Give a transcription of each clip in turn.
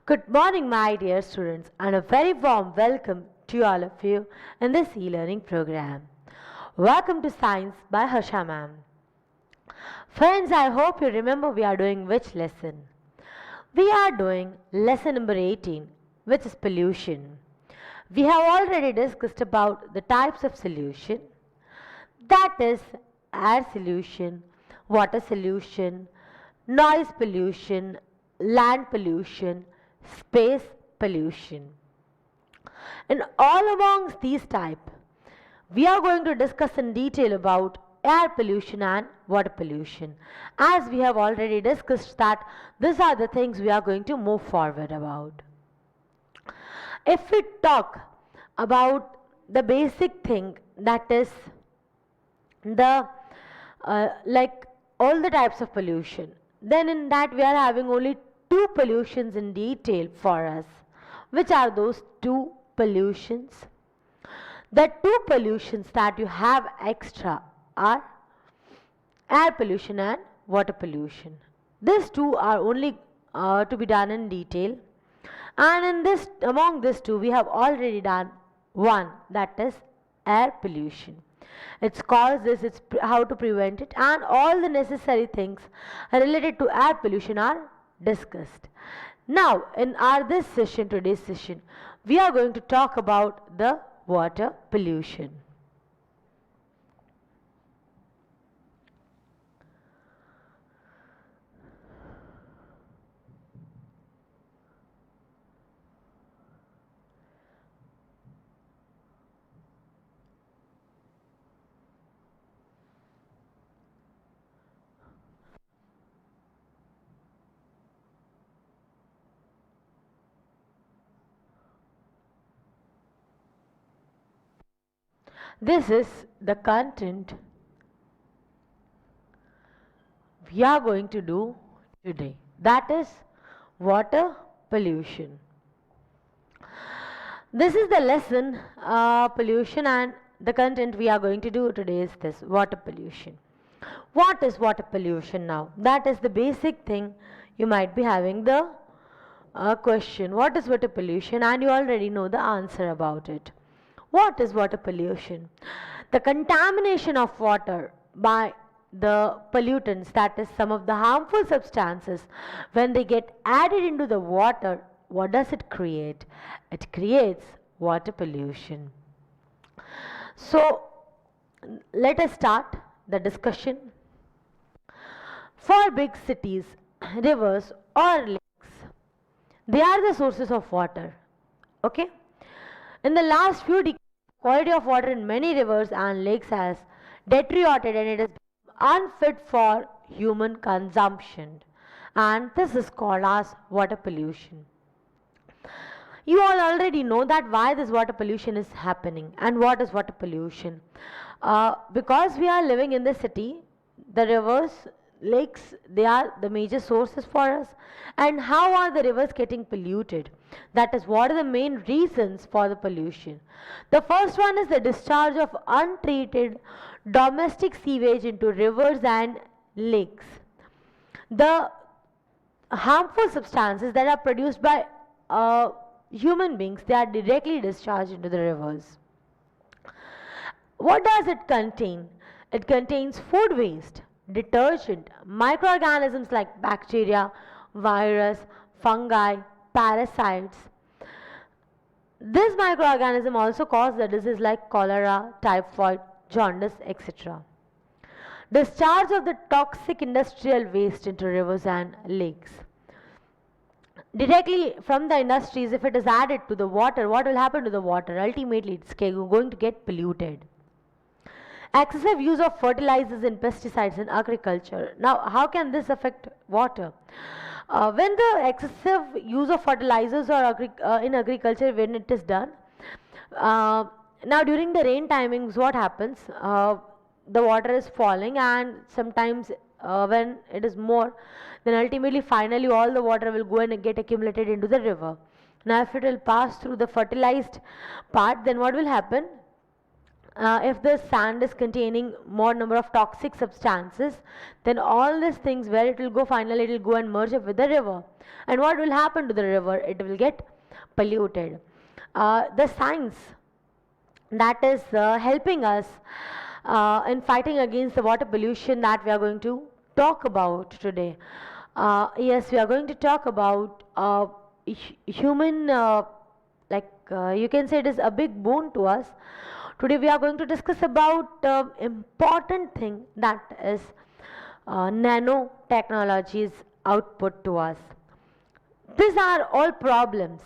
Good morning, my dear students, and a very warm welcome to all of you in this e-learning program. Welcome to Science by Harsha ma'am. Friends, I hope you remember we are doing which lesson? We are doing lesson number 18, which is pollution. We have already discussed about the types of solution, that is air solution, water solution, noise pollution, land pollution, space pollution. And all amongst these types, we are going to discuss in detail about air pollution and water pollution. As we have already discussed that these are the things we are going to move forward about. If we talk about the basic thing, that is the like all the types of pollution, then in that we are having only two pollutions in detail for us. Which are those two pollutions? The two pollutions that you have extra are air pollution and water pollution. These two are only to be done in detail, and in this among these two we have already done one, that is air pollution. It's cause this, it's how to prevent it, and all the necessary things related to air pollution are discussed. Now in our today's session, we are going to talk about the water pollution. This is the content we are going to do today, that is water pollution. This is the lesson pollution, and the content we are going to do today is this water pollution. What is water pollution now? That is the basic thing. You might be having the question, what is water pollution, and you already know the answer about it. What is water pollution? The contamination of water by the pollutants, that is some of the harmful substances, when they get added into the water, what does it create? It creates water pollution. So let us start the discussion. For big cities, rivers or lakes, they are the sources of water. Okay? In the last few decades, quality of water in many rivers and lakes has deteriorated and it is unfit for human consumption, and this is called as water pollution. You all already know that why this water pollution is happening. And what is water pollution? Because we are living in the city, the rivers, lakes, they are the major sources for us. And how are the rivers getting polluted? That is, what are the main reasons for the pollution? The first one is the discharge of untreated domestic sewage into rivers and lakes. The harmful substances that are produced by human beings, they are directly discharged into the rivers. What does it contain? It contains food waste, detergent, microorganisms like bacteria, virus, fungi, parasites. This microorganism also cause the disease like cholera, typhoid, jaundice, etc. Discharge of the toxic industrial waste into rivers and lakes. Directly from the industries, if it is added to the water, what will happen to the water? Ultimately, it's going to get polluted. Excessive use of fertilizers and pesticides in agriculture. Now, how can this affect water? When the excessive use of fertilizers or in agriculture, when it is done, now during the rain timings, what happens? The water is falling, and sometimes when it is more, then ultimately finally all the water will go and get accumulated into the river. Now if it will pass through the fertilized part, then what will happen? if the sand is containing more number of toxic substances, then all these things, where it will go, finally it will go and merge up with the river. And what will happen to the river? It will get polluted. The science that is helping us in fighting against the water pollution, that we are going to talk about today. Yes, we are going to talk about human, you can say it is a big boon to us. Today we are going to discuss about important thing, that is nanotechnology's output to us. These are all problems.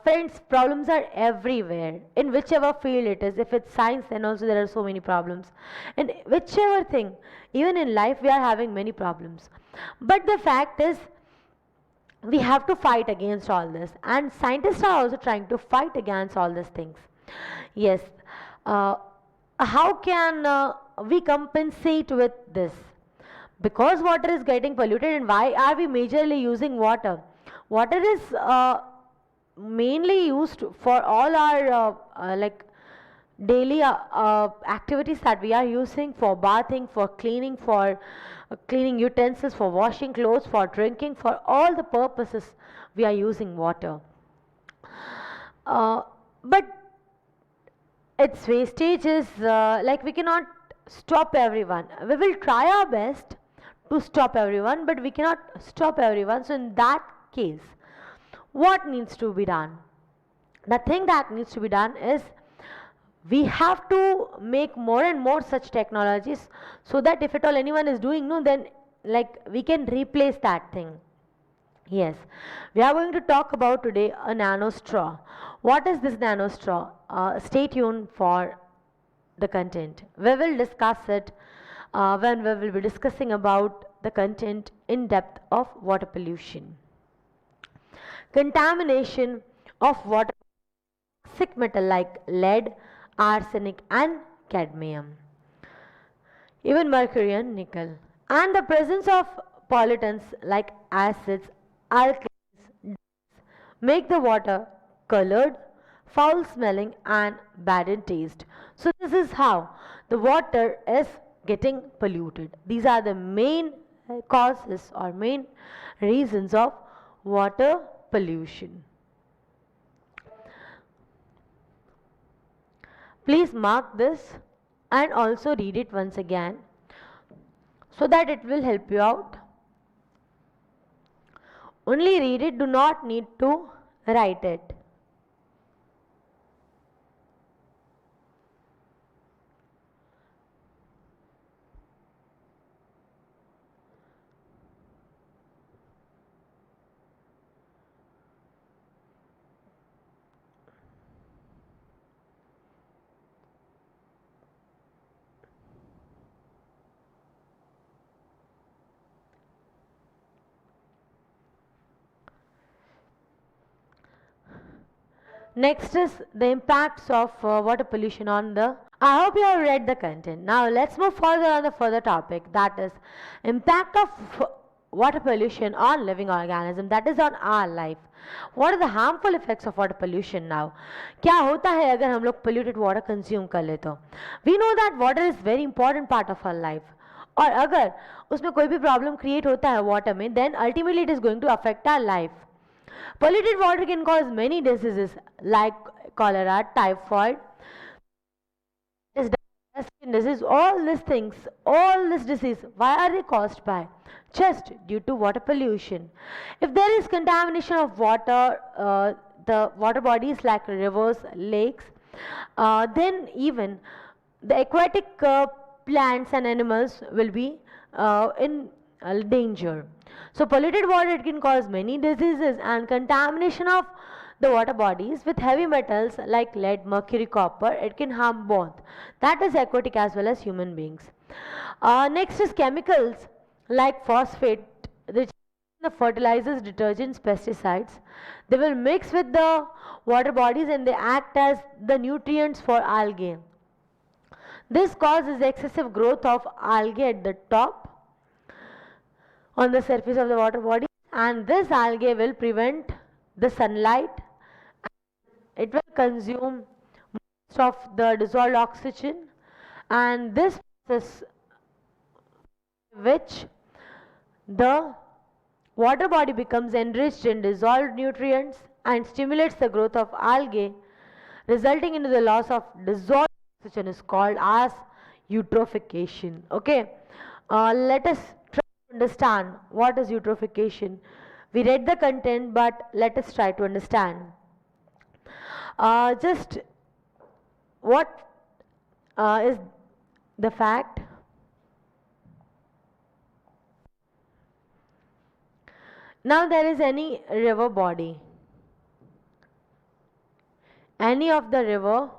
Friends, problems are everywhere in whichever field it is. If it's science, then also there are so many problems. And whichever thing, even in life, we are having many problems. But the fact is, we have to fight against all this, and scientists are also trying to fight against all these things. Yes. uh, how can we compensate with this? Because water is getting polluted, and why are we majorly using water? Water is mainly used for all our daily activities that we are using, for bathing, for cleaning, for cleaning utensils, for washing clothes, for drinking, for all the purposes we are using water. But its wastage is we cannot stop everyone. We will try our best to stop everyone, but we cannot stop everyone. So in that case, what needs to be done? The thing that needs to be done is, we have to make more and more such technologies, so that if at all anyone is doing no, then we can replace that thing. Yes, we are going to talk about today a nano straw. What is this nano straw? Stay tuned for the content. We will discuss it when we will be discussing about the content in depth of water pollution. Contamination of water, toxic metal like lead, arsenic, and cadmium, even mercury and nickel, and the presence of pollutants like acids, alkalis, make the water colored, foul smelling, and bad in taste. So this is how the water is getting polluted. These are the main causes or main reasons of water pollution. Please mark this and also read it once again, so that it will help you out. Only read it, do not need to write it. Next is the impacts of water pollution on the. I hope you have read the content. Now let's move further on the further topic, that is impact of water pollution on living organism, that is on our life. What are the harmful effects of water pollution now? क्या होता है अगर हम लोग polluted water consume कर ले तो? We know that water is very important part of our life. और अगर उसमें कोई भी problem create होता है water में, then ultimately it is going to affect our life. Polluted water can cause many diseases like cholera, typhoid, skin disease, all these things, all this disease, why are they caused by? Just due to water pollution. If there is contamination of water, the water bodies like rivers, lakes, then even the aquatic plants and animals will be in danger. So polluted water, it can cause many diseases, and contamination of the water bodies with heavy metals like lead, mercury, copper, it can harm both, that is aquatic as well as human beings. Next is chemicals like phosphate, which the fertilizers, detergents, pesticides. They will mix with the water bodies and they act as the nutrients for algae. This causes excessive growth of algae at the top on the surface of the water body, and this algae will prevent the sunlight. It will consume most of the dissolved oxygen and this process which the water body becomes enriched in dissolved nutrients and stimulates the growth of algae, resulting into the loss of dissolved oxygen, is called as eutrophication. Okay, let us try to understand what is eutrophication. We read the content, but let us try to understand. Just what is the fact? Now there is any river body, any of the river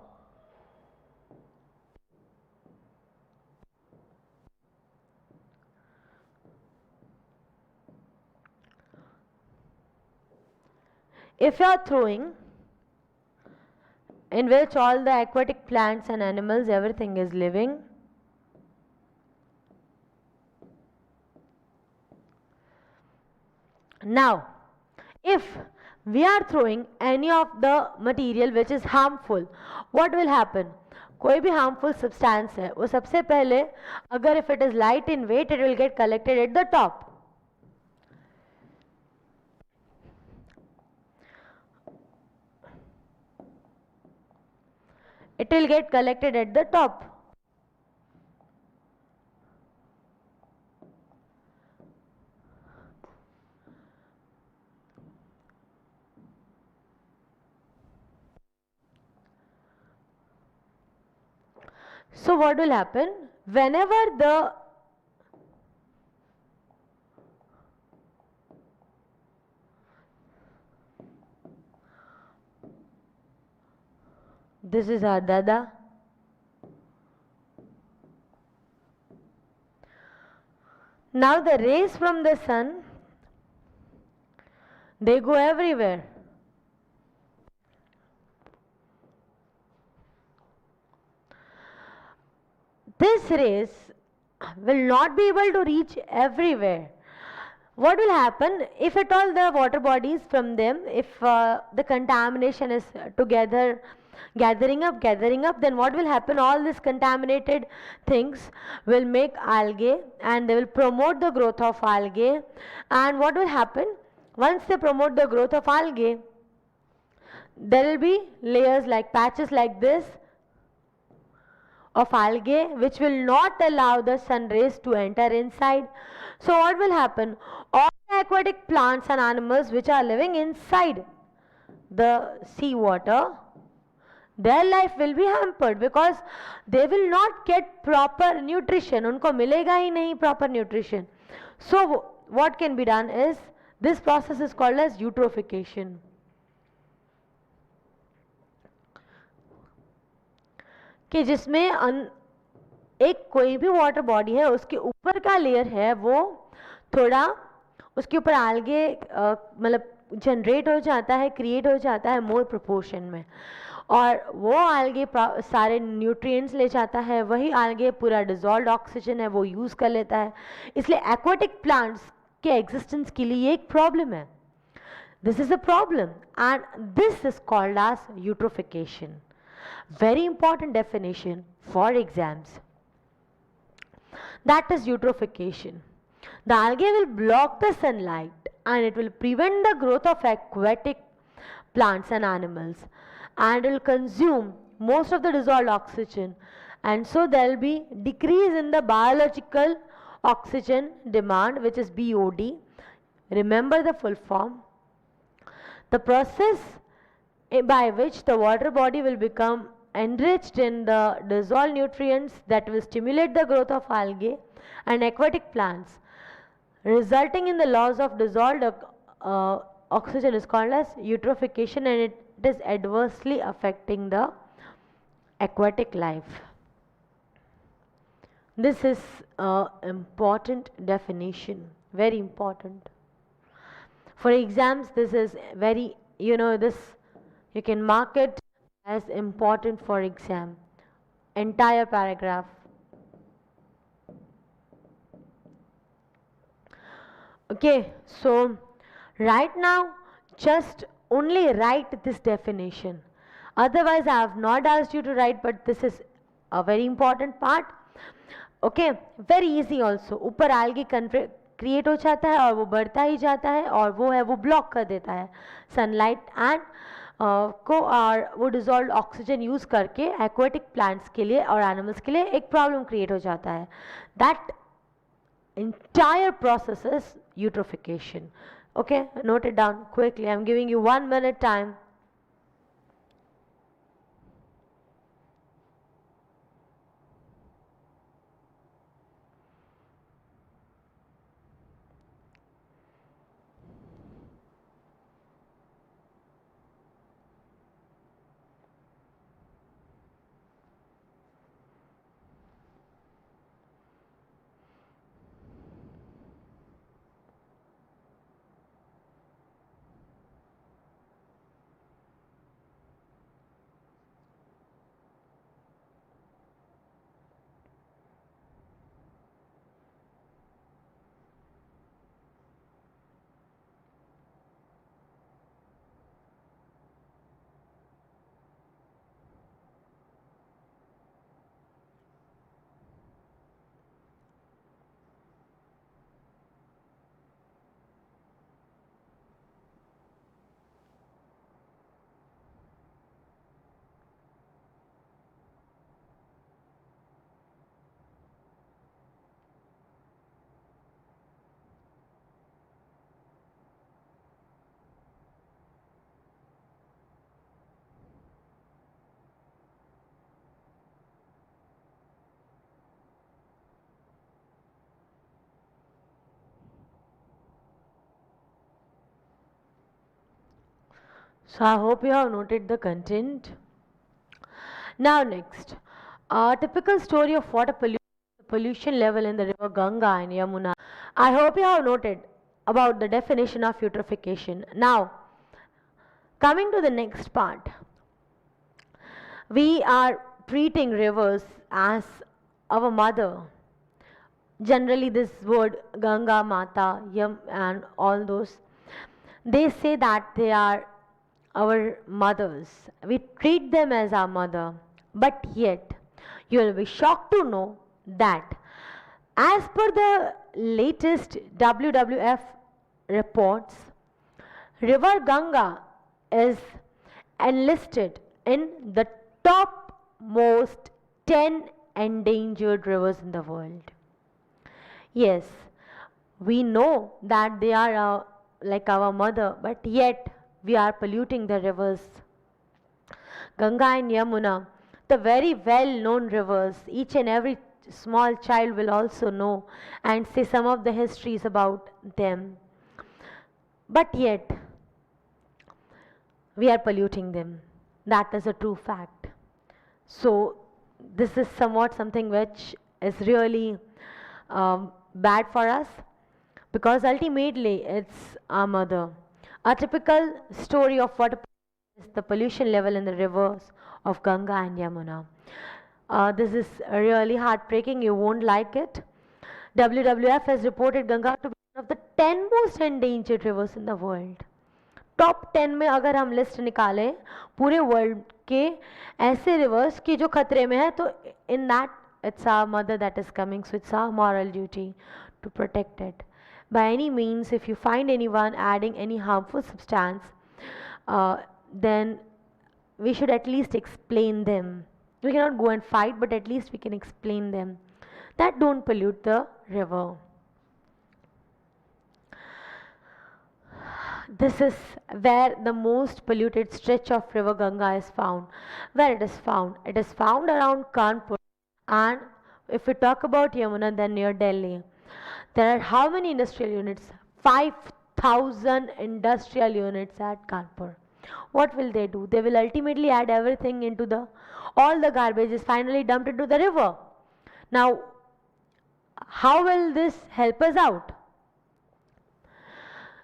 if you are throwing, in which all the aquatic plants and animals, everything is living. Now, if we are throwing any of the material which is harmful, what will happen? कोई भी harmful substance है वो सबसे पहले अगर if it is light in weight it will get collected at the top. It will get collected at the top. So what will happen? Whenever the this is our dada. Now the rays from the sun, they go everywhere. This rays will not be able to reach everywhere. What will happen if at all the water bodies from them, if the contamination is together gathering up, then what will happen? All these contaminated things will make algae and they will promote the growth of algae. And what will happen? Once they promote the growth of algae, there will be layers like patches like this of algae which will not allow the sun rays to enter inside. So what will happen? All the aquatic plants and animals which are living inside the sea water, their life will be hampered because they will not get proper nutrition. उनको मिलेगा ही नहीं proper nutrition. So what can be done is, this process is called as eutrophication. कि जिसमें एक कोई भी water body है उसके ऊपर का लेयर है वो थोड़ा उसके ऊपर algae मतलब जनरेट हो जाता है, क्रिएट हो जाता है मोर प्रोपोर्शन में, और वो algae सारे न्यूट्रिएंट्स ले जाता है, वही algae पूरा डिजॉल्व ऑक्सीजन है वो यूज़ कर लेता है. इसलिए एक्वाटिक प्लांट्स के एग्जिस्टेंस के लिए एक प्रॉब्लम है. This is a problem and this is called as eutrophication. Very important definition for exams. That is eutrophication. The algae will block the sunlight and it will prevent the growth of aquatic plants and animals, and it will consume most of the dissolved oxygen, and so there will be decrease in the biological oxygen demand, which is BOD. Remember the full form. The process by which the water body will become enriched in the dissolved nutrients that will stimulate the growth of algae and aquatic plants, resulting in the loss of dissolved oxygen, is called as eutrophication, and it is adversely affecting the aquatic life. This is an important definition, very important. For exams, this is very, this you can mark it as important for exam. Entire paragraph. Okay, so right now just only write this definition. Otherwise I have not asked you to write, but this is a very important part. Okay, very easy also, ऊपर algae create हो जाता है और वो बढ़ता ही जाता है और वो है वो ब्लॉक कर देता है सनलाइट एंड को, और वो डिजॉल्व ऑक्सीजन यूज़ करके एक्वेटिक प्लांट्स के लिए और एनिमल्स के लिए एक प्रॉब्लम क्रिएट हो जाता है. That entire process is eutrophication. Okay, note it down quickly. I'm giving you 1 minute time. So I hope you have noted the content. Now next, a typical story of water pollution level in the river Ganga and Yamuna. I hope you have noted about the definition of eutrophication. Now, coming to the next part, we are treating rivers as our mother. Generally, this word Ganga, Mata, Yam, and all those, they say that they are our mothers. We treat them as our mother, but yet you will be shocked to know that as per the latest WWF reports, River Ganga is enlisted in the top most 10 endangered rivers in the world. Yes, we know that they are like our mother, but yet we are polluting the rivers. Ganga and Yamuna, the very well known rivers, each and every small child will also know and say some of the histories about them. But yet, we are polluting them. That is a true fact. So, this is somewhat something which is really bad for us, because ultimately it's our mother. A typical story of water is the pollution level in the rivers of Ganga and Yamuna. This is really heartbreaking, you won't like it. WWF has reported Ganga to be one of the 10 most endangered rivers in the world. Top 10 में अगर हम list निकालें पूरे world के ऐसे reverse की जो खतरे में है, तो in that it's our mother that is coming, so it's our moral duty to protect it. By any means, if you find anyone adding any harmful substance, then we should at least explain them. We cannot go and fight, but at least we can explain them that don't pollute the river. This is where the most polluted stretch of river Ganga is found. Where it is found? It is found around Kanpur, and if we talk about Yamuna, then near Delhi. There are how many industrial units? 5,000 industrial units at Kanpur. What will they do? They will ultimately add everything into all the garbage is finally dumped into the river. Now, how will this help us out?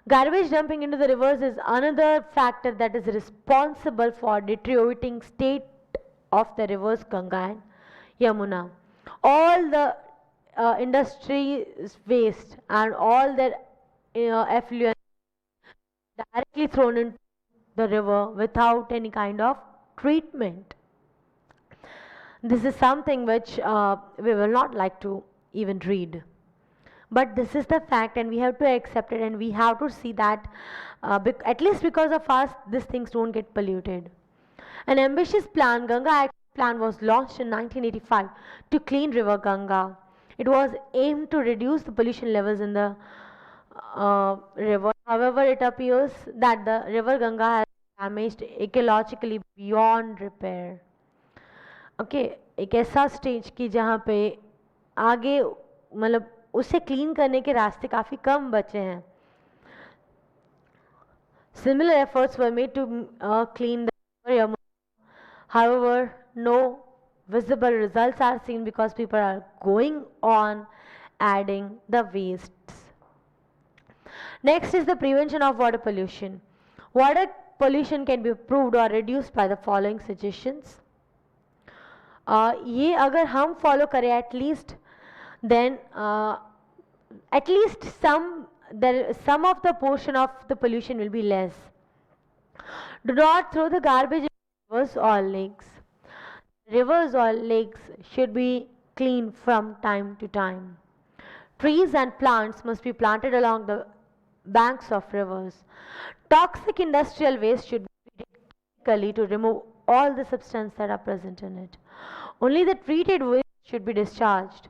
Garbage dumping into the rivers is another factor that is responsible for deteriorating state of the rivers Ganga and Yamuna. All the industry's waste and all their effluent directly thrown into the river without any kind of treatment. This is something which we will not like to even read. But this is the fact, and we have to accept it, and we have to see that at least because of us, these things don't get polluted. An ambitious plan, Ganga Action Plan, was launched in 1985 to clean River Ganga. It was aimed to reduce the pollution levels in the river. However, it appears that the River Ganga has damaged ecologically beyond repair. Okay एक ऐसा stage की जहाँ पे आगे मतलब उसे clean करने के रास्ते काफ़ी कम बचे हैं. Similar efforts were made to clean the river. However, no visible results are seen because people are going on adding the wastes. Next is the prevention of water pollution. Water pollution can be improved or reduced by the following suggestions. ये अगर हम follow करें then at least some of the portion of the pollution will be less. Do not throw the garbage in rivers or lakes. Rivers or lakes should be cleaned from time to time. Trees and plants must be planted along the banks of rivers. Toxic industrial waste should be treated chemically to remove all the substances that are present in it. Only the treated waste should be discharged.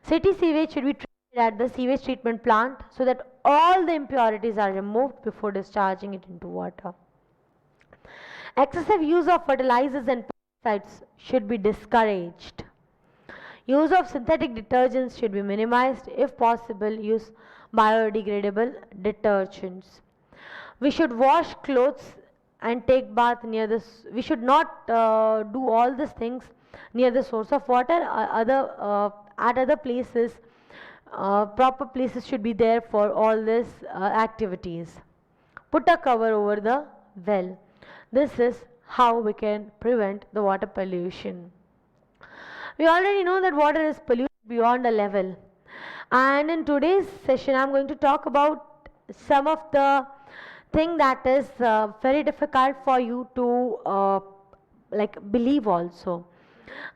City sewage should be treated at the sewage treatment plant so that all the impurities are removed before discharging it into water. Excessive use of fertilizers and pesticides should be discouraged. Use of synthetic detergents should be minimized. If possible, use biodegradable detergents. We should wash clothes and take bath near this. We should not do all these things near the source of water. At other places, proper places should be there for all these activities. Put a cover over the well. This is how we can prevent the water pollution. We already know that water is polluted beyond a level, and in today's session I'm going to talk about some of the thing that is very difficult for you to like believe also.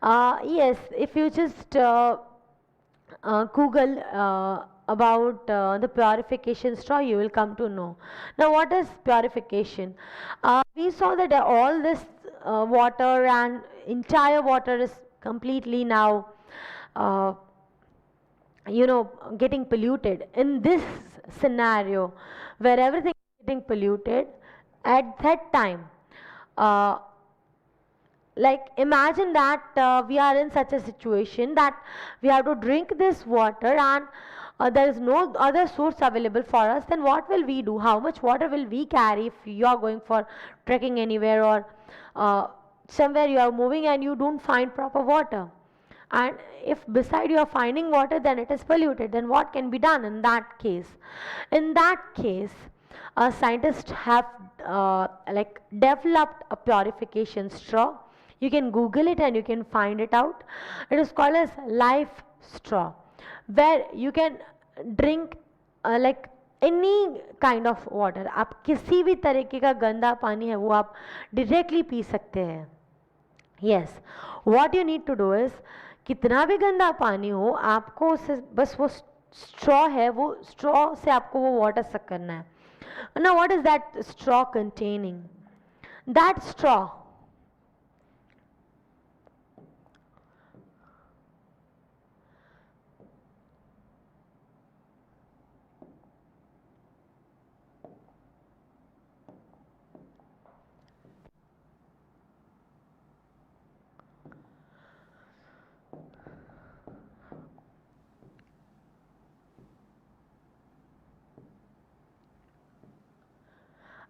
Yes, if you just Google about the purification straw, you will come to know. Now, what is purification? We saw that all this water and entire water is completely now getting polluted. In this scenario where everything is getting polluted, at that time, like imagine that we are in such a situation that we have to drink this water, and there is no other source available for us. Then what will we do? How much water will we carry if you are going for trekking anywhere, or somewhere you are moving and you don't find proper water? And if beside you are finding water, then it is polluted. Then what can be done in that case? In that case, scientists have like developed a purification straw. You can Google it and you can find it out. It is called as life straw, where you can drink like any kind of water. आप किसी भी तरीके का गंदा पानी है वो आप directly पी सकते हैं. Yes, what you need to do is, कितना भी गंदा पानी हो आपको उसे बस वो straw है, वो straw से आपको वो water suck करना है. Now what is that straw containing? That straw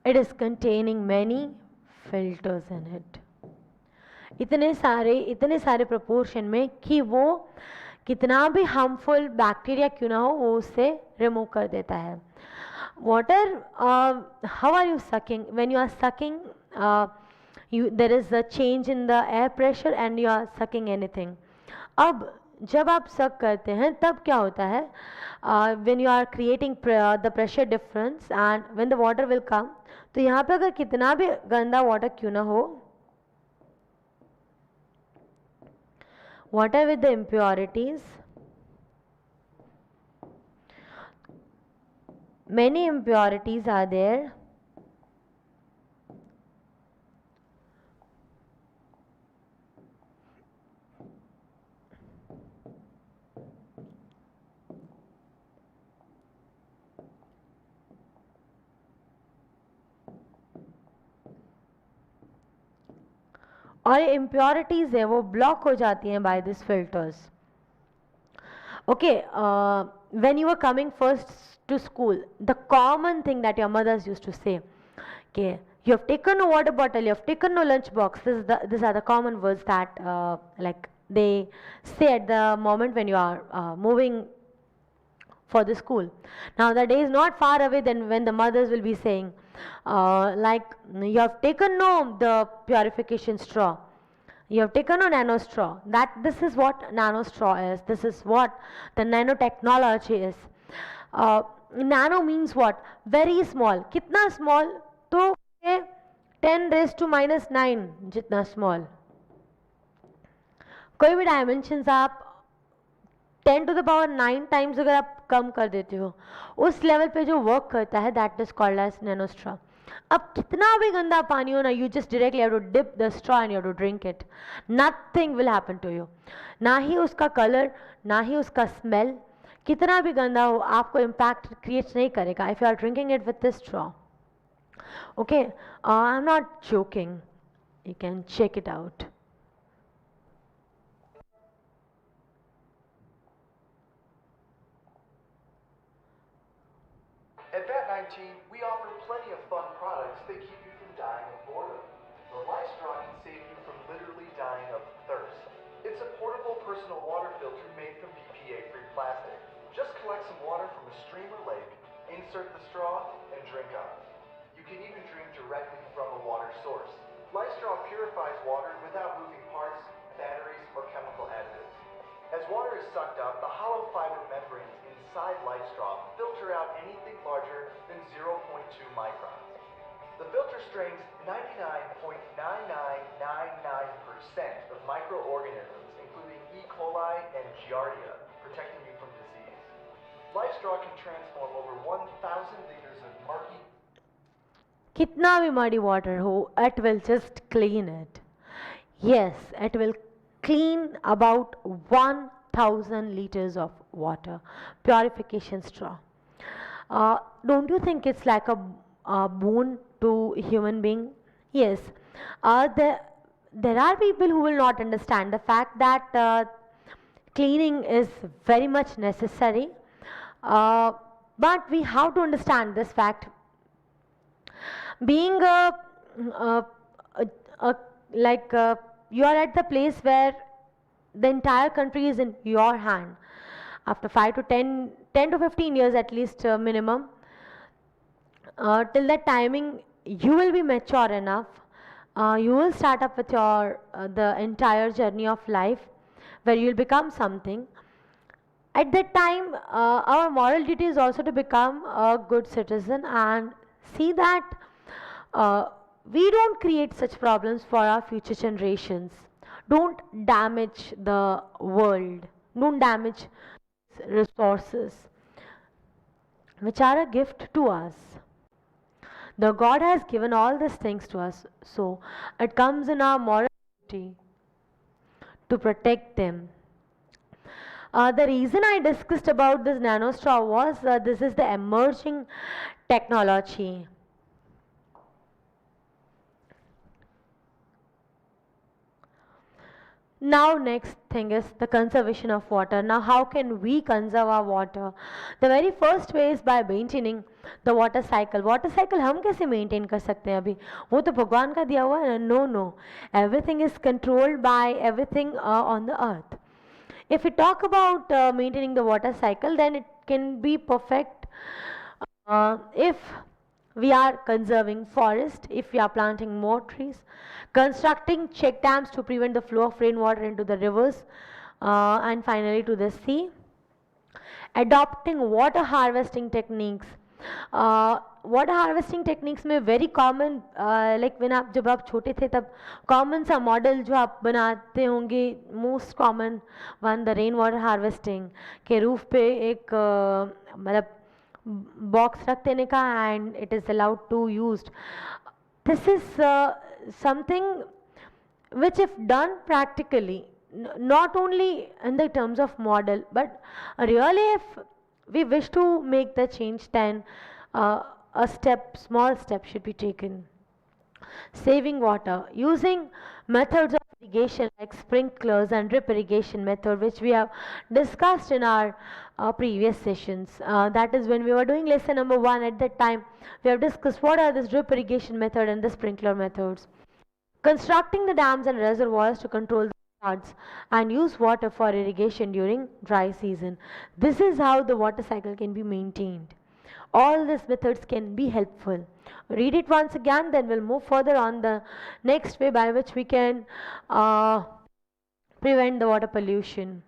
it is containing many filters in it. इतने सारे proportion में कि वो कितना भी harmful bacteria क्यों ना हो वो उसे remove कर देता है. Water, how are you sucking? When you are sucking, there is a change in the air pressure and you are sucking anything. अब जब आप suck करते हैं तब क्या होता है? When you are creating the pressure difference and when the water will come, तो यहाँ पे अगर कितना भी गंदा वाटर क्यों ना हो, What are with the impurities? Many impurities are there. और impurities है वो block हो जाती हैं by these filters. Okay, when you were coming first to school, the common thing that your mothers used to say, okay, you have taken a water bottle, you have taken a lunch box. These are the common words that like they say at the moment when you are moving for the school. Now the day is not far away then when the mothers will be saying, like you have taken no the purification straw. You have taken a nano straw. That this is what nano straw is. This is what the nanotechnology is. Nano means what? Very small. कितना small? तो 10 raised to minus 9 जितना small. कोई भी dimensions आप 10 to the power 9 times अगर आप कम कर देते हो उस लेवल पे जो वर्क करता है that is called as nanostraw. अब कितना भी गंदा पानी हो ना, you just directly have to dip the straw and you have to drink it. Nothing will happen to you. ना ही उसका कलर ना ही उसका स्मेल कितना भी गंदा हो आपको इम्पैक्ट क्रिएट नहीं करेगा if you are drinking it with the straw. Okay, I am not joking, you can check it out. At Vat19, we offer plenty of fun products that keep you from dying of boredom. The LifeStraw can save you from literally dying of thirst. It's a portable personal water filter made from BPA-free plastic. Just collect some water from a stream or lake, insert the straw, and drink up. You can even drink directly from a water source. LifeStraw purifies water without moving parts, batteries, or chemical additives. As water is sucked up, the hollow fiber membranes inside LifeStraw filter out anything larger than 0.2 microns. The filter strains 99.9999% of microorganisms, including E. coli and Giardia, protecting you from disease. LifeStraw can transform over 1,000 liters of murky कितना भी muddy water हो, it will just clean it. Yes, it will clean about 1,000 liters of water. Purification straw. Don't you think it's like a boon to human being? Yes. There are people who will not understand the fact that cleaning is very much necessary. But we have to understand this fact. Being like you are at the place where the entire country is in your hand. After 5 to 10 to 15 years at least minimum, till that timing you will be mature enough. You will start up with your the entire journey of life where you will become something. At that time, our moral duty is also to become a good citizen and see that we don't create such problems for our future generations. Don't damage the world. Don't damage resources which are a gift to us. The God has given all these things to us, so it comes in our moral duty to protect them. The reason I discussed about this nano straw was this is the emerging technology. Now next thing is the conservation of water. Now how can we conserve our water? The very first way is by maintaining the water cycle. Water cycle हम कैसे maintain कर सकते हैं अभी? वो तो भगवान का दिया हुआ है. No. Everything is controlled by everything on the earth. If we talk about maintaining the water cycle, then it can be perfect if we are conserving forest, if we are planting more trees, constructing check dams to prevent the flow of rainwater into the rivers and finally to the sea, adopting water harvesting techniques. Water harvesting techniques में very common, like when आप जब आप छोटे थे तब common सा model जो आप बनाते होंगे, most common one the rain water harvesting, के रूफ पे एक मतलब बॉक्स रख देने का and it is allowed to used. This is something which, if done practically, not only in the terms of model, but really if we wish to make the change, then a small step should be taken. Saving water using methods of irrigation like sprinklers and drip irrigation method, which we have discussed in our previous sessions. That is when we were doing lesson number 1. At that time we have discussed what are this drip irrigation method and the sprinkler methods. Constructing the dams and reservoirs to control the floods and use water for irrigation during dry season. This is how the water cycle can be maintained. All these methods can be helpful. Read it once again, then we'll move further on the next way by which we can prevent the water pollution.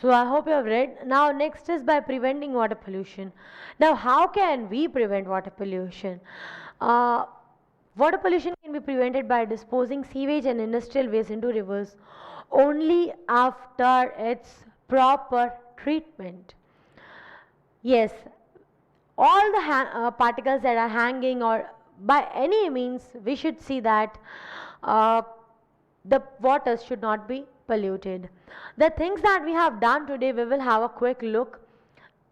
So I hope you have read. Now next is by preventing water pollution. Now how can we prevent water pollution? Uh, Water pollution can be prevented by disposing sewage and industrial waste into rivers only after its proper treatment. Yes, all the particles that are hanging, or by any means we should see that uh, the waters should not be polluted. The things that we have done today, we will have a quick look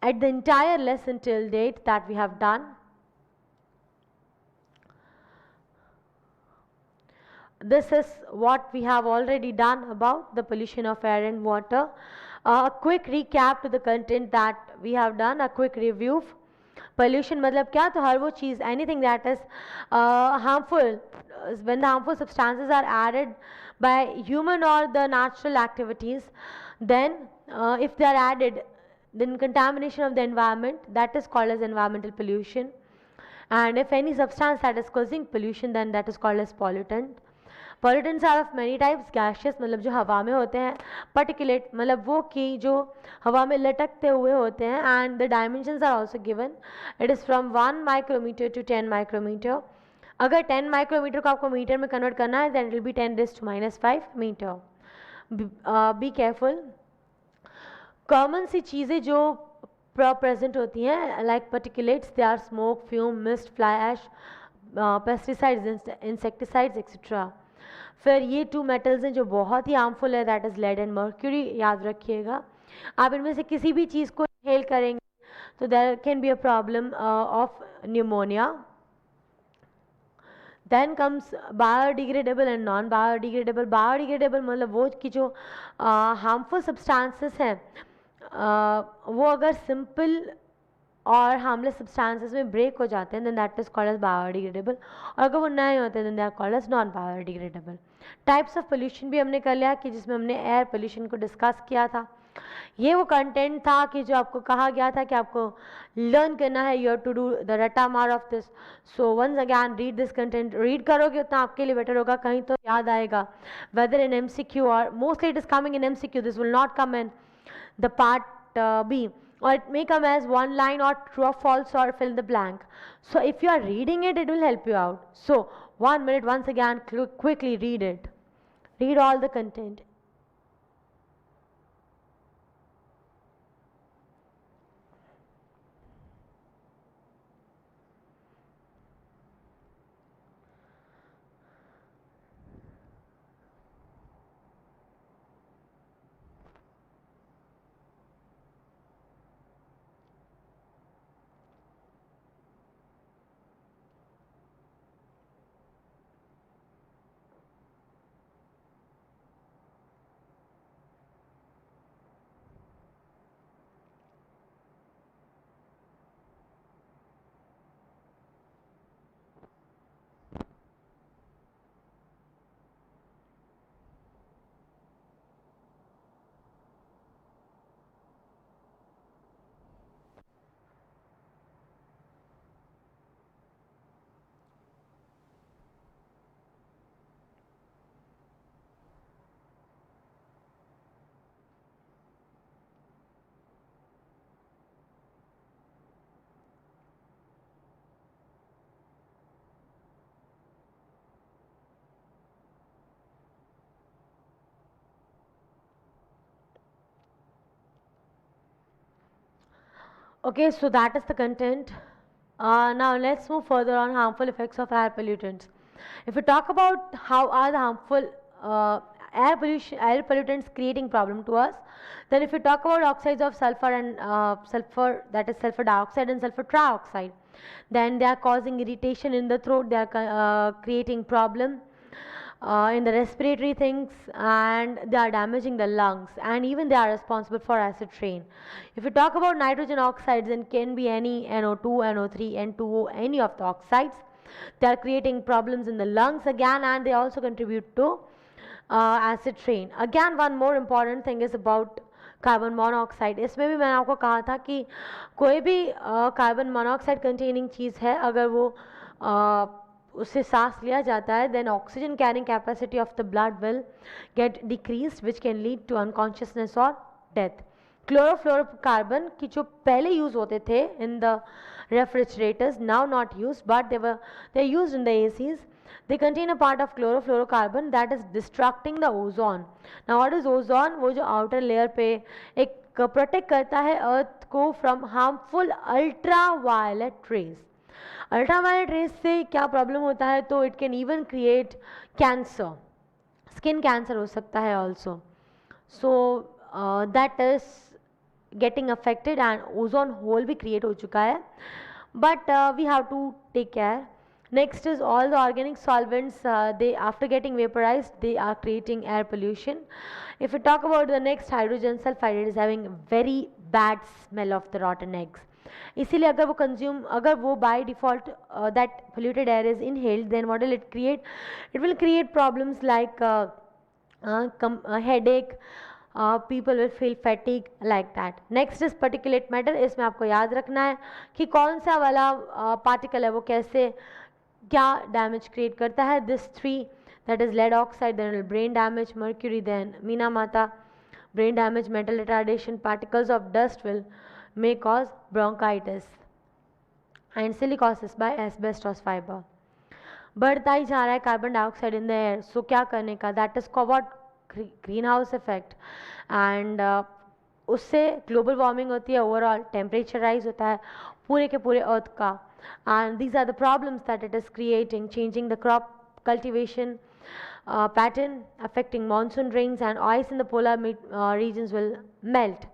at the entire lesson till date that we have done. This is what we have already done about the pollution of air and water. A quick recap to the content that we have done, a quick review. Pollution मतलब क्या? तो हर वो चीज़, anything that is harmful, when the harmful substances are added by human or the natural activities, then if they are added, then contamination of the environment, that is called as environmental pollution. And if any substance that is causing pollution, then that is called as pollutant. Pollutants are of many types. Gaseous मतलब जो हवा में होते हैं, particulate मतलब वो कि जो हवा में लटकते हुए होते हैं, and the dimensions are also given. It is from 1 micrometer to 10 micrometer. अगर 10 माइक्रोमीटर को आपको मीटर में कन्वर्ट करना है, then it will be 10⁻⁵ metre. Be careful. कॉमन सी चीज़ें जो प्रेजेंट होती हैं, like particulates, they are smoke, fume, mist, fly ash, pesticides, insecticides etcetera. फिर ये 2 मेटल्स हैं जो बहुत ही हार्मफुल है, that is lead and mercury. याद रखिएगा, आप इनमें से किसी भी चीज़ को इनहेल करेंगे तो there can be a problem of pneumonia. Then comes biodegradable and non biodegradable. Biodegradable मतलब वो कि जो हार्मफुल सब्सटेंसेस हैं वो अगर सिंपल और हार्मलेस सब्सटेंसेस में ब्रेक हो जाते हैं, then that is called as biodegradable. और अगर वो नए होते हैं, then they are called as non biodegradable. Types of pollution भी हमने कर लिया, कि जिसमें हमने एयर पोल्यूशन को डिस्कस किया था. ये वो कंटेंट था कि जो आपको कहा गया था कि आपको लर्न करना है, you have to do the रटा मार of this. So once again read this content. Read करोगे उतना आपके लिए बेटर होगा, कहीं तो याद आएगा. वेदर इन MCQ और mostly it is coming in MCQ, this will not come in the part B, or it may come as one line or true or false or fill the blank. So if you are reading it, it will help you out. So 1 minute, once again quickly read it. Read all the content. Okay, so that is the content. Now let's move further on harmful effects of air pollutants. If we talk about how are the harmful air pollutants creating problem to us, then if we talk about oxides of sulfur and sulfur, that is sulfur dioxide and sulfur trioxide, then they are causing irritation in the throat. They are creating problem in the respiratory things, and they are damaging the lungs, and even they are responsible for acid rain. If we talk about nitrogen oxides, then can be any NO2, NO3, N2O, any of the oxides. They are creating problems in the lungs again, and they also contribute to acid rain. Again, one more important thing is about carbon monoxide. इसमें भी मैंने आपको कहा था कि कोई भी carbon monoxide containing चीज़ है, अगर वो उससे सांस लिया जाता है, then oxygen carrying capacity of the blood will get decrease which can lead to unconsciousness और डेथ. क्लोरोफ्लोरोकार्बन की जो पहले यूज़ होते थे in the refrigerators, now not use, but they are used in the ACs. They contain a part of chlorofluorocarbon that is destructing the ozone. Now what is ozone? वो जो outer layer पे एक protect करता है earth को from harmful ultraviolet rays. Ultraviolet rays से क्या problem होता है? तो it can even create cancer, skin cancer हो सकता है also. So that is getting affected and ozone hole भी क्रिएट हो चुका है, but we have to take care. Next is all the organic solvents, they after getting vaporized they are creating air pollution. If we talk about the next, hydrogen sulfide, it is having very bad smell of the rotten eggs. इसीलिए अगर वो consume, अगर वो by default that polluted air is inhaled, then what will it create? It will create problems like headache, people will feel fatigue like that. Next is particulate matter. इसमें आपको याद रखना है कि कौन सा वाला पार्टिकल है वो कैसे क्या डैमेज क्रिएट करता है. This three, that is lead oxide, then brain damage, mercury, then Minamata, brain damage, mental retardation, particles of dust may cause bronchitis, and silicosis by asbestos fiber. बढ़ता ही जा रहा है carbon dioxide in the air. So क्या करने का? That is what? Greenhouse effect. And उससे global warming होती है, ओवरऑल टेम्परेचर राइज होता है पूरे के पूरे अर्थ का. And these are the problems that it is creating, changing the crop cultivation pattern, affecting monsoon rains, and ice in the polar regions will melt.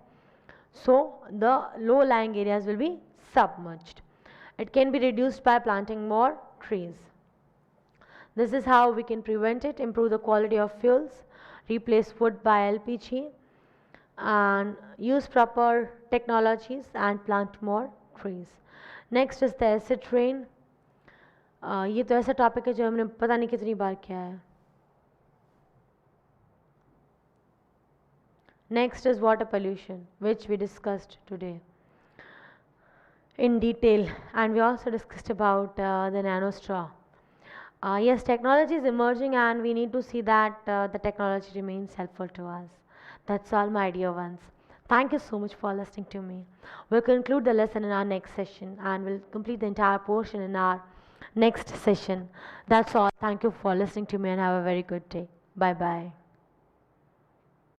So the low-lying areas will be submerged. It can be reduced by planting more trees. This is how we can prevent it, improve the quality of fuels, replace wood by LPG, and use proper technologies and plant more trees. Next is the acid rain. ये तो ऐसा topic है जो हमने पता नहीं कितनी बार किया है. Next is water pollution which we discussed today in detail, and we also discussed about the nano straw. Yes, technology is emerging and we need to see that the technology remains helpful to us. That's all, my dear ones. Thank you so much for listening to me. We'll conclude the lesson in our next session, and we'll complete the entire portion in our next session. That's all. Thank you for listening to me and have a very good day. Bye bye.